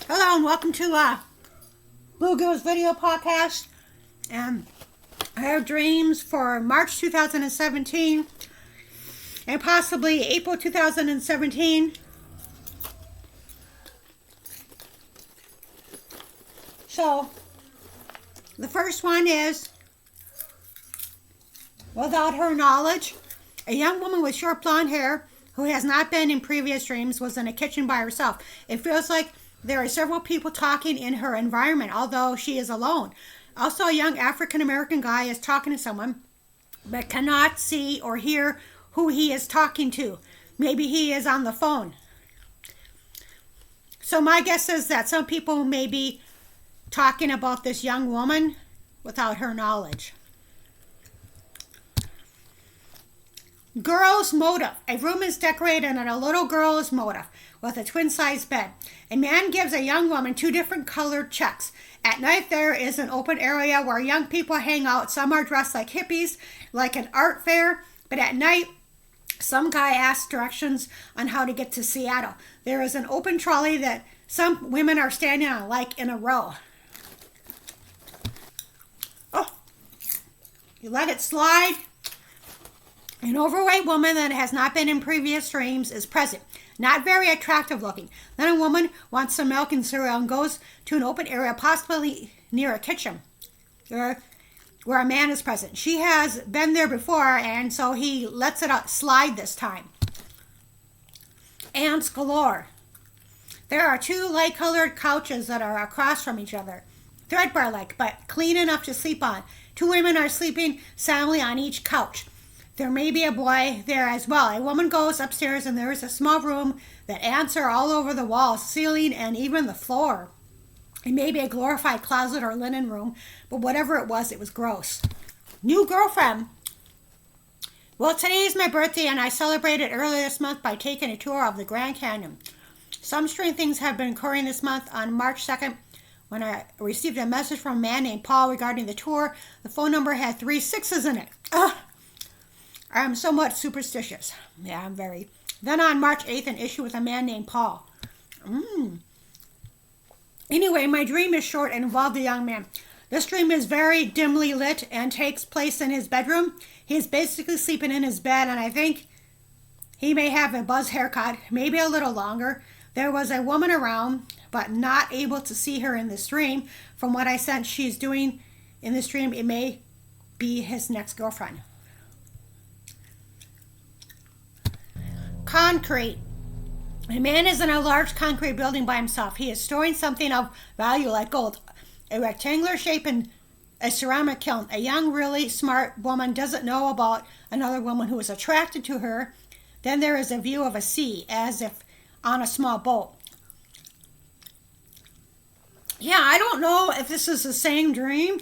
Hello and welcome to Bluegill's video podcast. And I have dreams for March 2017 and possibly April 2017. So the first one is, without her knowledge, a young woman with short blonde hair who has not been in previous dreams was in a kitchen by herself. It feels like there are several people talking in her environment, although she is alone. Also, a young African American guy is talking to someone, but cannot see or hear who he is talking to. Maybe he is on the phone. So my guess is that some people may be talking about this young woman without her knowledge. Girl's motive. A room is decorated in a little girl's motive with a twin-size bed. A man gives a young woman two different colored checks. At night there is an open area where young people hang out. Some are dressed like hippies, like an art fair, but at night some guy asks directions on how to get to Seattle. There is an open trolley that some women are standing on, like in a row. Oh, you let it slide. An overweight woman that has not been in previous dreams is present, not very attractive looking. Then a woman wants some milk and cereal and goes to an open area, possibly near a kitchen, where a man is present. She has been there before, and so he lets it slide this time. Ants galore. There are two light-colored couches that are across from each other, threadbare-like, but clean enough to sleep on. Two women are sleeping soundly on each couch. There may be a boy there as well. A woman goes upstairs and there is a small room that ants are all over the walls, ceiling, and even the floor. It may be a glorified closet or linen room, but whatever it was gross. New girlfriend. Well, today is my birthday and I celebrated earlier this month by taking a tour of the Grand Canyon. Some strange things have been occurring this month. On March 2nd, when I received a message from a man named Paul regarding the tour, the phone number had 3 6s in it. I'm somewhat superstitious. Yeah, I'm very. Then on March 8th, an issue with a man named Paul. Anyway, my dream is short and involved a young man. This dream is very dimly lit and takes place in his bedroom. He's basically sleeping in his bed, and I think he may have a buzz haircut, maybe a little longer. There was a woman around, but not able to see her in this dream. From what I sense she's doing in this dream, it may be his next girlfriend. Concrete. A man is in a large concrete building by himself. He is storing something of value like gold. A rectangular shape in a ceramic kiln. A young, really smart woman doesn't know about another woman who is attracted to her. Then there is a view of a sea, as if on a small boat. Yeah, I don't know if this is the same dream,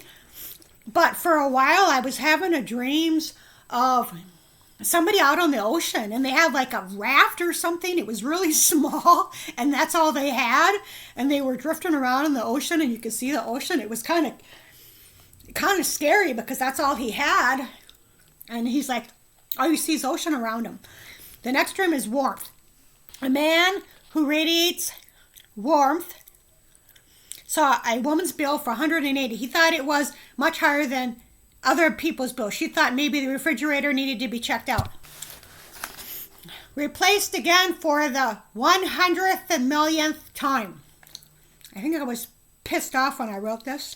but for a while I was having a dreams of somebody out on the ocean, and they had like a raft or something. It was really small, and that's all they had, and they were drifting around in the ocean, and you could see the ocean. It was kind of scary because that's all he had, and he's like, all you see is ocean around him. The next dream is warmth. A man who radiates warmth saw a woman's bill for $180. He thought it was much higher than other people's bills. She thought maybe the refrigerator needed to be checked out. Replaced again for the 100th and millionth time. I think I was pissed off when I wrote this.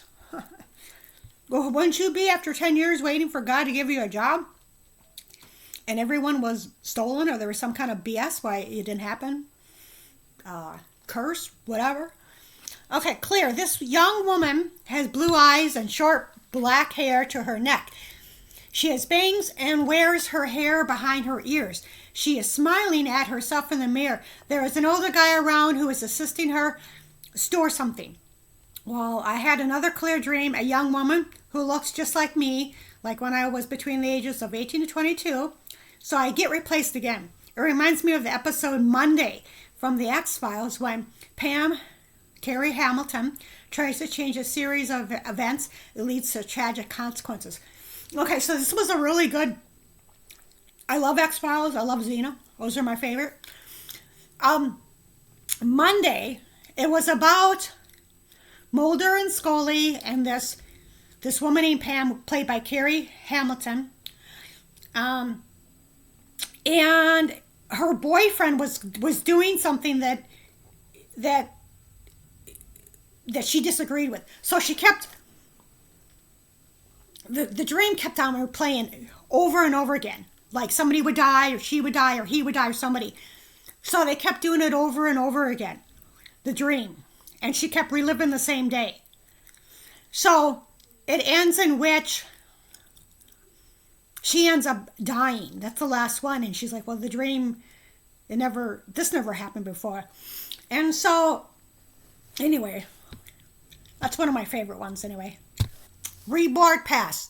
Well, wouldn't you be after 10 years waiting for God to give you a job? And everyone was stolen, or there was some kind of BS why it didn't happen? Curse, whatever. Okay, clear. This young woman has blue eyes and short black hair to her neck. She has bangs and wears her hair behind her ears. She is smiling at herself in the mirror. There is an older guy around who is assisting her store something. Well, I had another clear dream. A young woman who looks just like me, like when I was between the ages of 18 to 22. So I get replaced again. It reminds me of the episode Monday from the X-Files when Pam, Carrie Hamilton, tries to change a series of events. It leads to tragic consequences. Okay, so this was a really good. I love X-Files. I love Xena. Those are my favorite. Monday, It was about Mulder and Scully and this woman named Pam, played by Carrie Hamilton. And her boyfriend was doing something that she disagreed with. So she kept the dream kept on playing over and over again. Like somebody would die, or she would die, or he would die, or somebody. So they kept doing it over and over again, the dream. And she kept reliving the same day. So it ends in which she ends up dying. That's the last one. And she's like, well, the dream, this never happened before. And so, anyway, that's one of my favorite ones anyway. Reboard pass.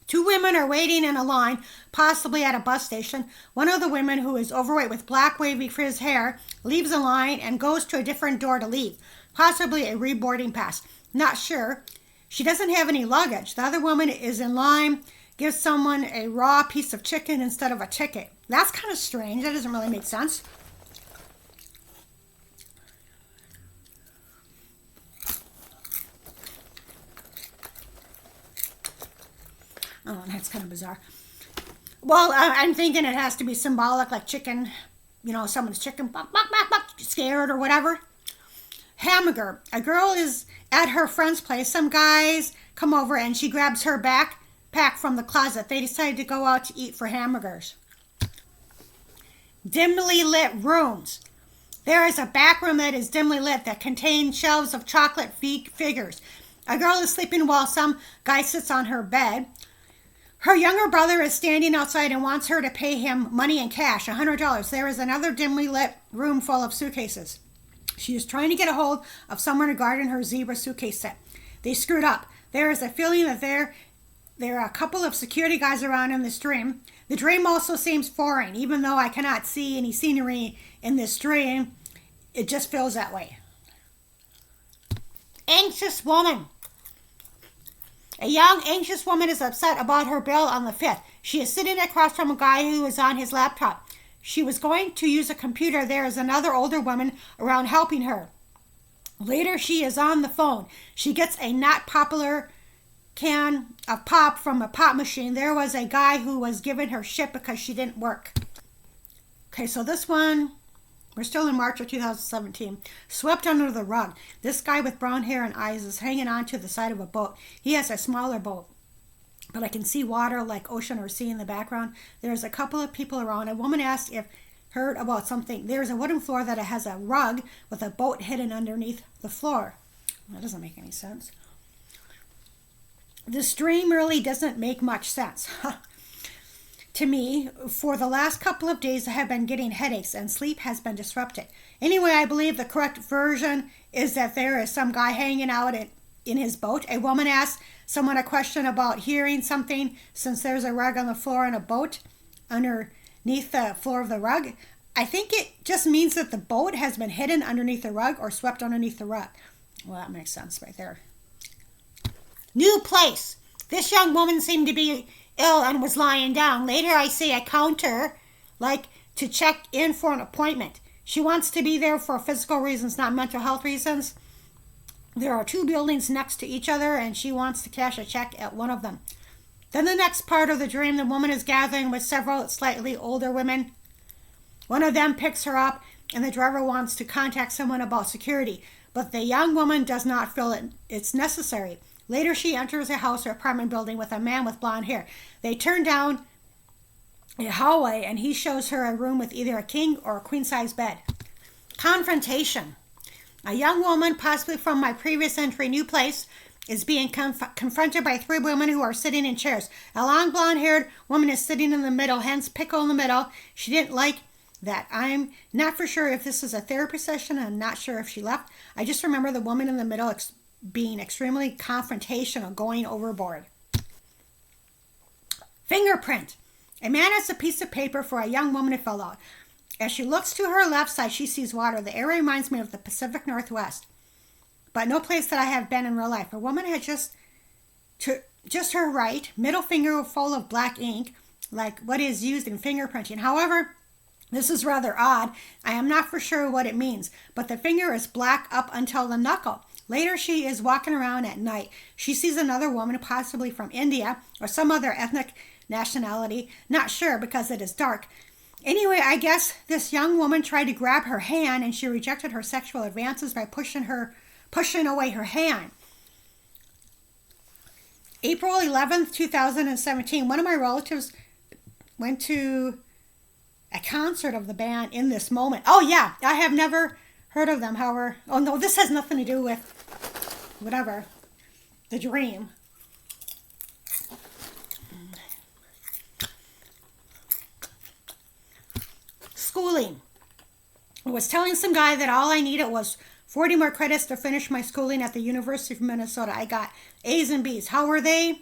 Two women are waiting in a line, possibly at a bus station. One of the women, who is overweight with black wavy frizz hair, leaves the line and goes to a different door to leave, possibly a reboarding pass. Not sure. She doesn't have any luggage. The other woman is in line, gives someone a raw piece of chicken instead of a ticket. That's kind of strange. That doesn't really make sense. Oh, that's kind of bizarre. Well, I'm thinking it has to be symbolic, like chicken, someone's chicken, scared or whatever. Hamburger. A girl is at her friend's place. Some guys come over and she grabs her backpack from the closet. They decide to go out to eat for hamburgers. Dimly lit rooms. There is a back room that is dimly lit that contains shelves of chocolate figures. A girl is sleeping while some guy sits on her bed. Her younger brother is standing outside and wants her to pay him money in cash, $100. There is another dimly lit room full of suitcases. She is trying to get a hold of someone regarding her zebra suitcase set. They screwed up. There is a feeling that there are a couple of security guys around in this dream. The dream also seems foreign. Even though I cannot see any scenery in this dream, it just feels that way. Anxious woman. A young, anxious woman is upset about her bill on the 5th. She is sitting across from a guy who is on his laptop. She was going to use a computer. There is another older woman around helping her. Later, she is on the phone. She gets a not popular can of pop from a pop machine. There was a guy who was giving her shit because she didn't work. Okay, so this one, we're still in March of 2017. Swept under the rug. This guy with brown hair and eyes is hanging on to the side of a boat. He has a smaller boat, but I can see water like ocean or sea in the background. There's a couple of people around. A woman asked if heard about something. There's a wooden floor that has a rug with a boat hidden underneath the floor. That doesn't make any sense. This dream really doesn't make much sense. To me, for the last couple of days, I have been getting headaches and sleep has been disrupted. Anyway, I believe the correct version is that there is some guy hanging out in his boat. A woman asked someone a question about hearing something since there's a rug on the floor and a boat underneath the floor of the rug. I think it just means that the boat has been hidden underneath the rug or swept underneath the rug. Well, that makes sense right there. New place. This young woman seemed to be ill and was lying down. Later, I see a counter, like to check in for an appointment. She wants to be there for physical reasons, not mental health reasons. There are two buildings next to each other, and she wants to cash a check at one of them. Then the next part of the dream, the woman is gathering with several slightly older women. One of them picks her up, and the driver wants to contact someone about security, but the young woman does not feel it's necessary. Later, she enters a house or apartment building with a man with blonde hair. They turn down a hallway, and he shows her a room with either a king or a queen-size bed. Confrontation. A young woman, possibly from my previous entry, New Place, is being confronted by three women who are sitting in chairs. A long blonde-haired woman is sitting in the middle, hence pickle in the middle. She didn't like that. I'm not for sure if this is a therapy session. I'm not sure if she left. I just remember the woman in the middle being extremely confrontational, going overboard. Fingerprint. A man has a piece of paper for a young woman to fill out. As she looks to her left side, she sees water. The area reminds me of the Pacific Northwest, but no place that I have been in real life. A woman had just her right middle finger full of black ink, like what is used in fingerprinting. However, This is rather odd. I am not for sure what it means, but the finger is black up until the knuckle. Later, she is walking around at night. She sees another woman, possibly from India or some other ethnic nationality. Not sure because it is dark. Anyway, I guess this young woman tried to grab her hand and she rejected her sexual advances by pushing away her hand. April 11th, 2017, one of my relatives went to a concert of the band In This Moment. Oh yeah, I have never heard of them, however. Oh no, this has nothing to do with whatever, the dream. Schooling. I was telling some guy that all I needed was 40 more credits to finish my schooling at the University of Minnesota. I got A's and B's. How were they?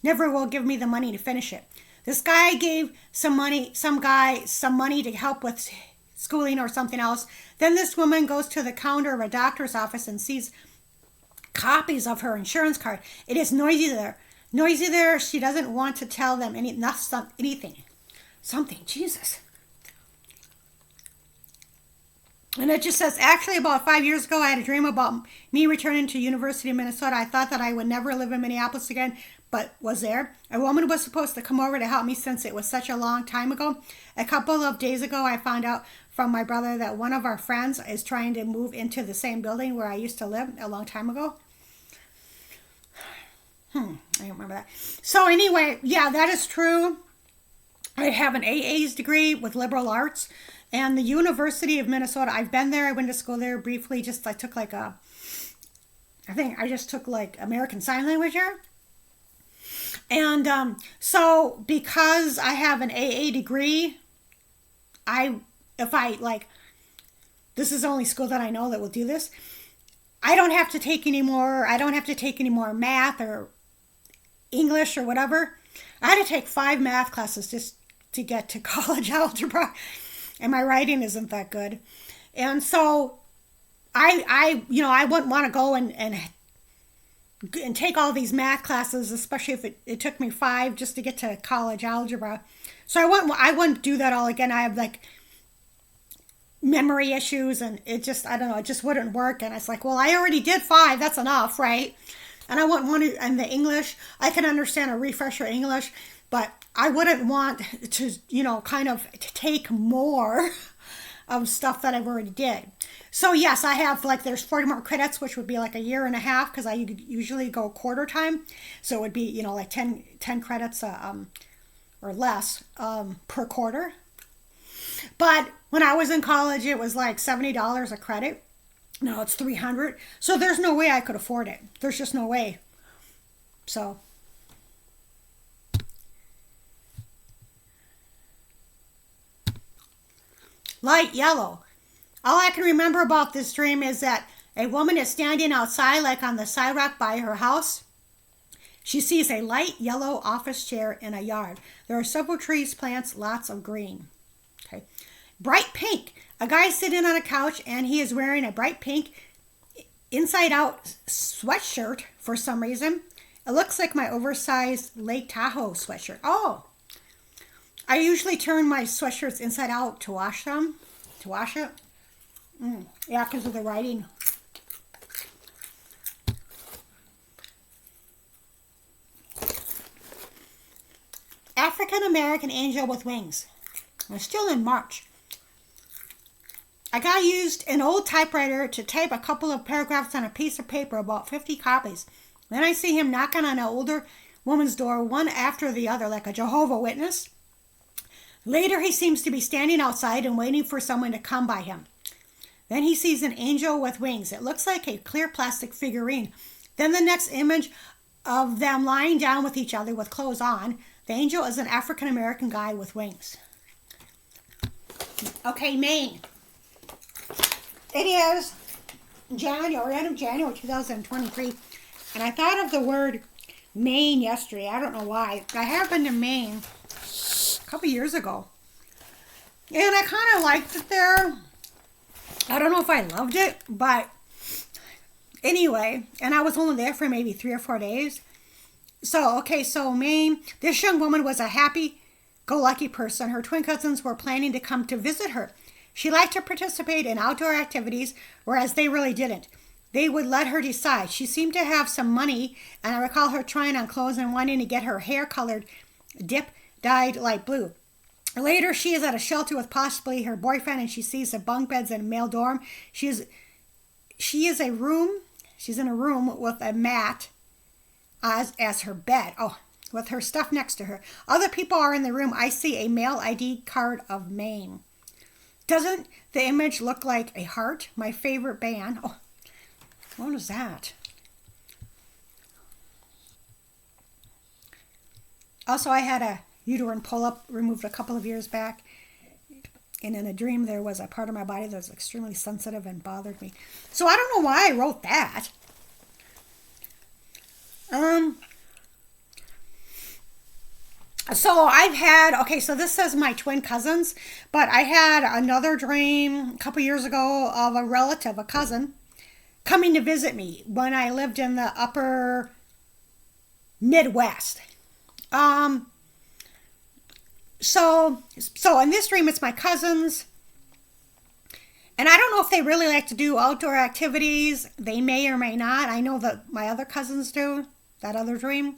Never will give me the money to finish it. This guy gave some money to help with schooling or something else. Then this woman goes to the counter of a doctor's office and sees copies of her insurance card. It is noisy there. Noisy there. She doesn't want to tell them anything. Something. Jesus. And it just says, actually, about 5 years ago, I had a dream about me returning to University of Minnesota. I thought that I would never live in Minneapolis again, but was there. A woman was supposed to come over to help me since it was such a long time ago. A couple of days ago, I found out from my brother that one of our friends is trying to move into the same building where I used to live a long time ago. I don't remember that. So anyway, yeah, that is true. I have an AA's degree with liberal arts. And the University of Minnesota, I've been there. I went to school there briefly. I took American Sign Language here. And so because I have an AA degree, this is the only school that I know that will do this. I don't have to take any more math or English or whatever. I had to take 5 math classes just to get to college algebra. And my writing isn't that good. And so I wouldn't want to go and take all these math classes, especially if it took me 5 just to get to college algebra. So I wouldn't do that all again. I have memory issues and it just wouldn't work. And it's like, well, I already did 5. That's enough, right? And I wouldn't want to, and the English, I can understand a refresher English, but I wouldn't want to, to take more of stuff that I've already did. So yes, I have there's 40 more credits, which would be a year and a half because I usually go quarter time. So it would be, 10 credits or less per quarter. But when I was in college, it was $70 a credit. Now it's $300. So there's no way I could afford it. There's just no way. So light yellow. All I can remember about this dream is that a woman is standing outside, on the sidewalk by her house. She sees a light yellow office chair in a yard. There are several trees, plants, lots of green. Okay. Bright pink. A guy sitting on a couch and he is wearing a bright pink inside out sweatshirt for some reason. It looks like my oversized Lake Tahoe sweatshirt. Oh, I usually turn my sweatshirts inside out to wash it. Yeah, because of the writing. African American angel with wings. We're still in March. A guy used an old typewriter to type a couple of paragraphs on a piece of paper, about 50 copies. Then I see him knocking on an older woman's door, one after the other, like a Jehovah's Witness. Later, he seems to be standing outside and waiting for someone to come by him. Then he sees an angel with wings. It looks like a clear plastic figurine. Then the next image of them lying down with each other with clothes on. The angel is an African American guy with wings. Okay, Maine. It is end of January 2023. And I thought of the word Maine yesterday. I don't know why. I have been to Maine a couple years ago. And I kind of liked it there. I don't know if I loved it, but anyway, and I was only there for maybe 3 or 4 days. So Maine, this young woman was a happy happy-go-lucky person, her twin cousins were planning to come to visit her. She liked to participate in outdoor activities, whereas they really didn't. They would let her decide. She seemed to have some money, and I recall her trying on clothes and wanting to get her hair colored dyed light blue. Later, she is at a shelter with possibly her boyfriend, and she sees the bunk beds in a male dorm. She's in a room with a mat as her bed. Oh, with her stuff next to her. Other people are in the room. I see a male ID card of Maine. Doesn't the image look like a heart? My favorite band. Oh, what is that? Also, I had a uterine pull-up removed a couple of years back. And in a dream, there was a part of my body that was extremely sensitive and bothered me. So I don't know why I wrote that. So I've had, okay, so this says my twin cousins, but I had another dream a couple years ago of a relative, a cousin, coming to visit me when I lived in the upper Midwest. So in this dream, it's my cousins, and I don't know if they really like to do outdoor activities. They may or may not. I know that my other cousins do, that other dream.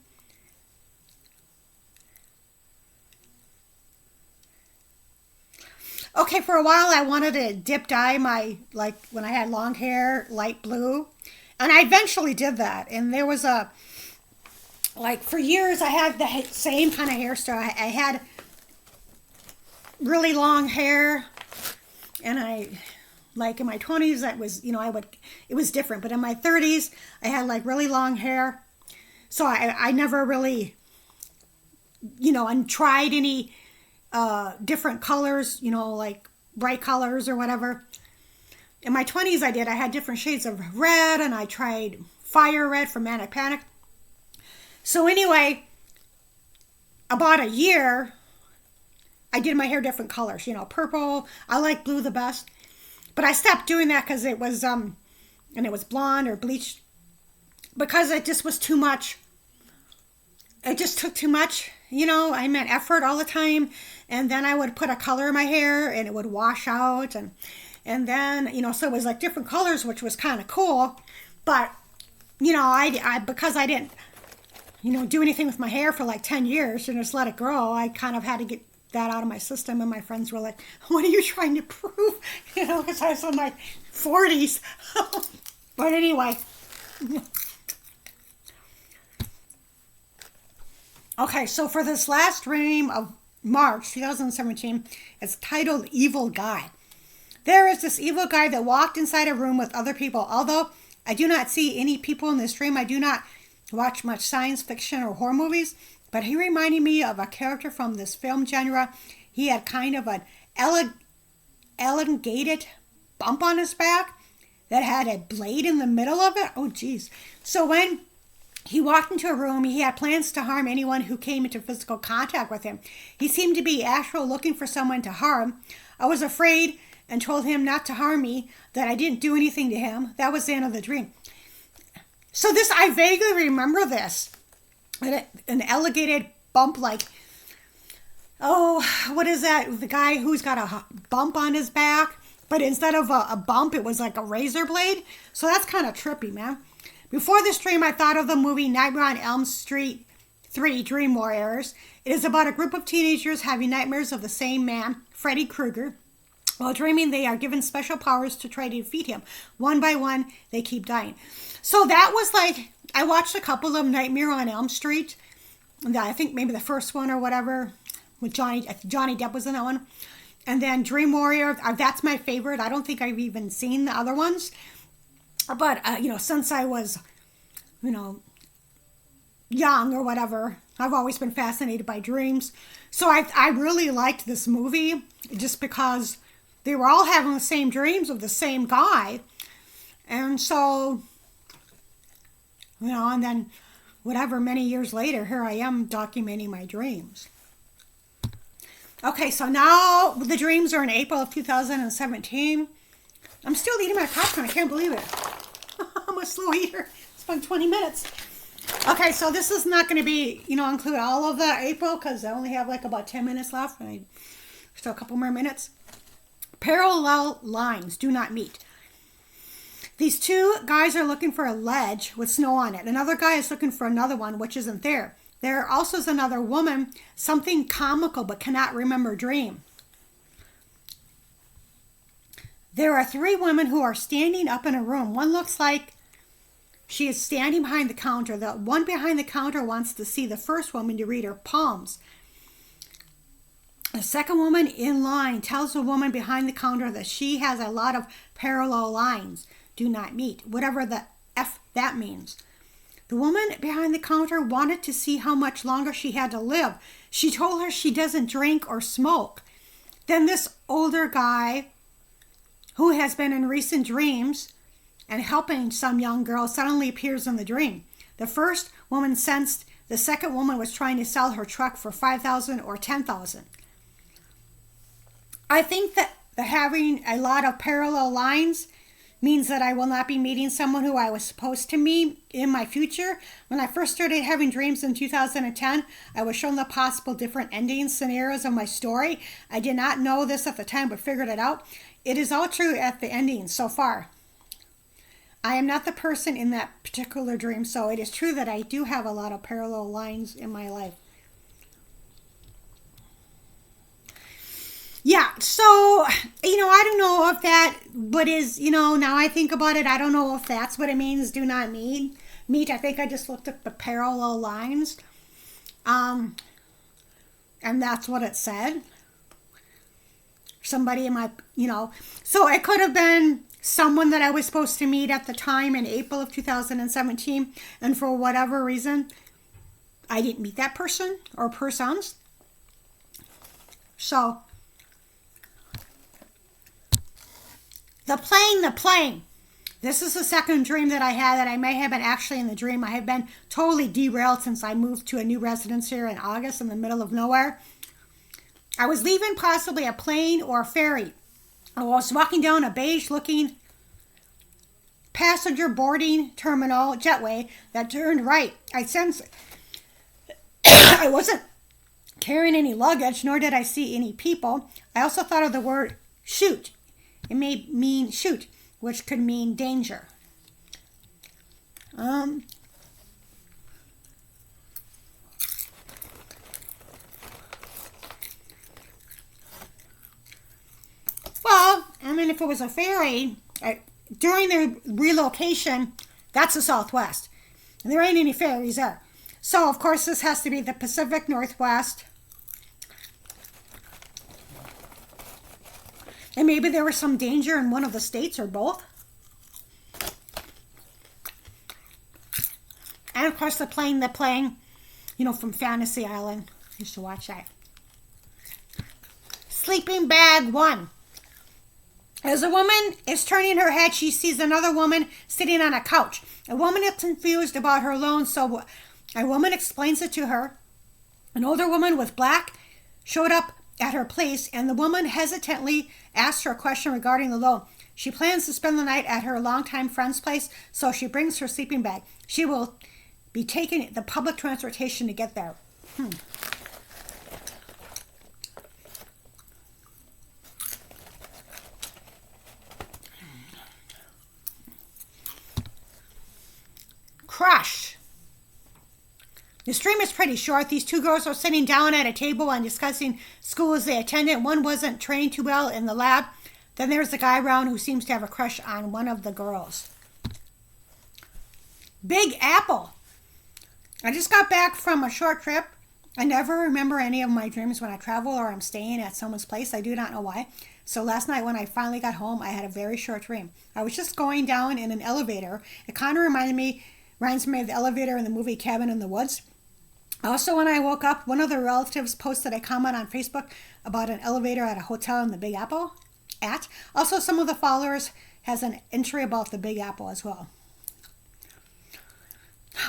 Okay, for a while I wanted to dip dye my, like when I had long hair, light blue. And I eventually did that. And there was for years I had the same kind of hairstyle. I had really long hair. And in my 20s, that was, it was different. But in my 30s, I had really long hair. So I never really, and tried any different colors, like bright colors or whatever. In my 20s I did. I had different shades of red, and I tried fire red from Manic Panic. So anyway, about a year, I did my hair different colors, purple. I like blue the best. But I stopped doing that because it was, and it was blonde or bleached, because it just was too much. It just took too much, I meant effort all the time. And then I would put a color in my hair and it would wash out. And then, so it was like different colors, which was kind of cool. But, I because I didn't, do anything with my hair for 10 years and just let it grow, I kind of had to get that out of my system. And my friends were like, what are you trying to prove? Because I was in my 40s. But anyway. Okay, so for this last dream of March 2017, it's titled Evil Guy. There is this evil guy that walked inside a room with other people. Although I do not see any people in this dream, I do not watch much science fiction or horror movies, but he reminded me of a character from this film genre. He had kind of an elongated bump on his back that had a blade in the middle of it. Oh, geez. So when he walked into a room, he had plans to harm anyone who came into physical contact with him. He seemed to be actually looking for someone to harm. I was afraid and told him not to harm me, that I didn't do anything to him. That was the end of the dream. So this, I vaguely remember this. An elongated bump, what is that? The guy who's got a bump on his back, but instead of a bump, it was like a razor blade. So that's kind of trippy, man. Before this dream, I thought of the movie Nightmare on Elm Street 3, Dream Warriors. It is about a group of teenagers having nightmares of the same man, Freddy Krueger. While dreaming, they are given special powers to try to defeat him. One by one, they keep dying. So that was I watched a couple of Nightmare on Elm Street. I think maybe the first one or whatever, with Johnny Depp was in that one. And then Dream Warrior, that's my favorite. I don't think I've even seen the other ones. But, since I was, young or whatever, I've always been fascinated by dreams. So I really liked this movie just because they were all having the same dreams of the same guy. And so, and then many years later, here I am documenting my dreams. Okay, so now the dreams are in April of 2017. I'm still eating my popcorn. I can't believe it. I'm a slow eater. It's been 20 minutes. Okay, so this is not going to be, include all of the April because I only have like about 10 minutes left. So a couple more minutes. Parallel lines do not meet. These two guys are looking for a ledge with snow on it. Another guy is looking for another one, which isn't there. There also is another woman, something comical but cannot remember dream. There are three women who are standing up in a room. One looks like she is standing behind the counter. The one behind the counter wants to see the first woman to read her palms. The second woman in line tells the woman behind the counter that she has a lot of parallel lines do not meet, whatever the F that means. The woman behind the counter wanted to see how much longer she had to live. She told her she doesn't drink or smoke. Then this older guy, who has been in recent dreams and helping some young girl, suddenly appears in the dream. The first woman sensed the second woman was trying to sell her truck for $5,000 or $10,000. I think that having a lot of parallel lines means that I will not be meeting someone who I was supposed to meet in my future. When I first started having dreams in 2010, I was shown the possible different ending scenarios of my story. I did not know this at the time, but figured it out. It is all true at the ending so far. I am not the person in that particular dream, so it is true that I do have a lot of parallel lines in my life. Yeah, so, I don't know if that, what is, now I think about it, I don't know if that's what it means, do not meet. I think I just looked at the parallel lines, and that's what it said. Somebody in my, so it could have been someone that I was supposed to meet at the time in April of 2017, and for whatever reason, I didn't meet that person or persons. So, the plane. This is the second dream that I had that I may have been actually in the dream. I have been totally derailed since I moved to a new residence here in August in the middle of nowhere. I was leaving possibly a plane or a ferry. I was walking down a beige-looking passenger boarding terminal jetway that turned right. I sensed I wasn't carrying any luggage, nor did I see any people. I also thought of the word shoot. It may mean shoot, which could mean danger. Well, if it was a ferry, during the relocation, that's the Southwest. And there ain't any ferries there. So, of course, this has to be the Pacific Northwest. And maybe there was some danger in one of the states or both. And of course the plane, from Fantasy Island. I used to watch that. Sleeping bag 1. As a woman is turning her head, she sees another woman sitting on a couch. A woman is confused about her loan, so a woman explains it to her. An older woman with black showed up at her place, and the woman hesitantly asked her a question regarding the loan. She plans to spend the night at her longtime friend's place, so she brings her sleeping bag. She will be taking the public transportation to get there. Crush. The stream is pretty short. These two girls are sitting down at a table and discussing schools they attended. One wasn't trained too well in the lab. Then there's the guy around who seems to have a crush on one of the girls. Big Apple. I just got back from a short trip. I never remember any of my dreams when I travel or I'm staying at someone's place. I do not know why. So last night when I finally got home, I had a very short dream. I was just going down in an elevator. It kind of reminds me of the elevator in the movie Cabin in the Woods. Also, when I woke up, one of the relatives posted a comment on Facebook about an elevator at a hotel in the Big Apple. Also, some of the followers has an entry about the Big Apple as well.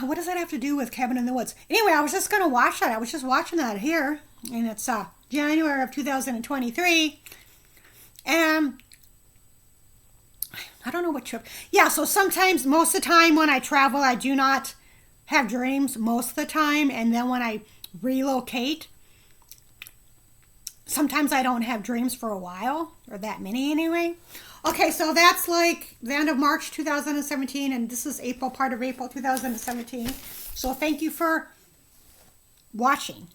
What does that have to do with Cabin in the Woods? Anyway, I was just going to watch that. I was just watching that here, and it's January of 2023. And I don't know what trip. Yeah, so sometimes, most of the time when I travel, I do not have dreams most of the time, and then when I relocate, sometimes I don't have dreams for a while, or that many anyway. Okay, so that's like the end of March 2017, and this is April, part of April 2017. So thank you for watching.